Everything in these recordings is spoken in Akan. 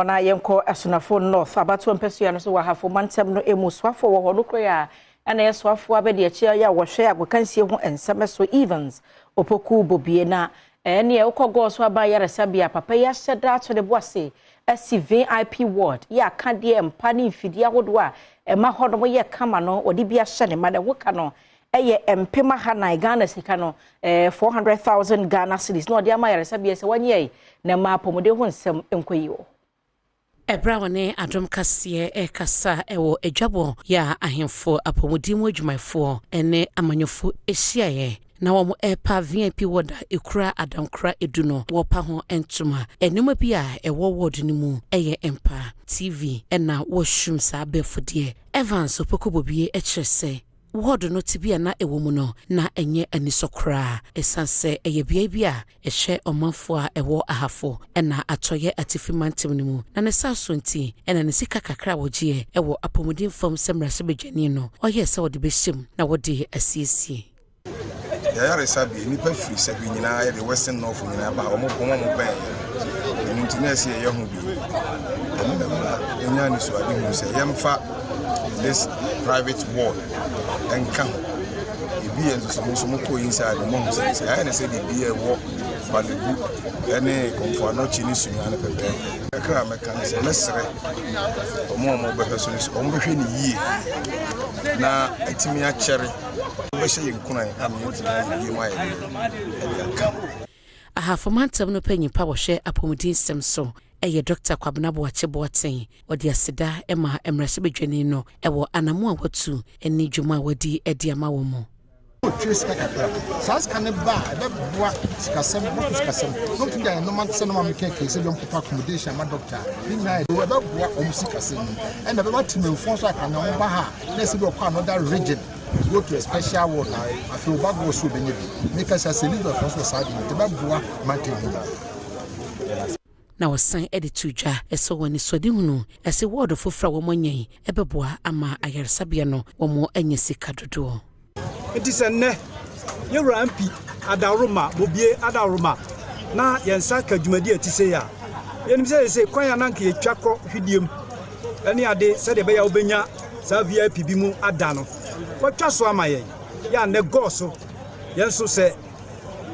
Ona yenko Asunafo North abatu mpesu ya no so wahafo mantem no emuswafo wo ho no kroya ana yeswafo abede achi ya wohwe agwakansie ho ensem so events opoku bobie na ene e ukọ Goaso aba yaresabia papa ya hyeda to de boase asi VIP ward ya kade empa ne mfidi ahodo a ema hodo ye kama no odi bia hye ne made woka no eye empema hanan Ghana sika no 400,000 Ghana cedis no odi ama yaresabia se wanye na ma pomode ho nsem enkoyiwo. Ebrawane Adom Kasee kasa ewo edwabo ya ahemfo apomudimo adwumayfo ene amanyofo ehyiaye na wo epa VIP woda ekura adankura eduno wo pa ho entuma enuma bi a ewo word ni mu eye empa TV ena wo hwum sa abefodie Evans opokobobie ekyerese word no tibia na ewo mu no na enye anisokra esanse eye bia ehye omanfo a ewo ahafo ena atoye atifimantem ni mu na ne saso nti ena ne sika kakra wogie ewo apomudin fam semrase bedwani no oye se wode behyem na wode asiesie ya resabi ni pa free sabi nyina ya de Western North nyina ba omo ben enu ntina sie ye ho bi omo da ba enya ni so ade hu se yemfa this private ward enka ebi enso so mo ko inside mo hu se ya na se bi e wo ba le bu ene konfo no chi ni sunya na pepe ekra meka se mesre omo be so ni omo hwe ni yie na etimi a chere ahafo mantem no panyipa wo hwe apomudin sem so eye Dr. Kwabnabo Acheboaten odi aseda ema emrase bedwani no ewo anamo a watu eni dwuma wadi edi ama wo mo Triska kakra sas kan ba beboa sikasem sikasem no tinga no man se no ma keke se don papa accommodation ma doctor ni na e beboa sikasem and the beba timemfo so aka na ba ha na se do kwa another region go to a special ward I feel bad Goaso benyebi make us as a leader for side the beboa matin na wasan editujwa eso woni sodi hunu ese ward fofra wo monyen ebeboa ama ayaresabia no wo mo anya sika dodo. It is a ne your MP Adaroma Bobie Adaroma na yensa kadwumadi atise ya yenim se kwan ananka ye twakọ hwidiem ene ade se de be ya obenya sa VIP bi mu ada no watwa so amaye ya ne Goaso yenso se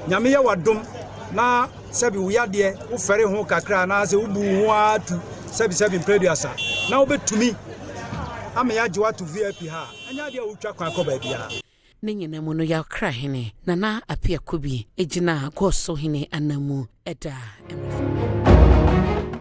nyame ya wadom na sebi uyade wo fere ho kakra na se ubu ho atu sebi preduasa na obetumi ama ya je watu VIP ha anya de utwa kwan ko ba bia Ninyina muno ya kra hene nana apia kubi ejina Goaso hene anamu eda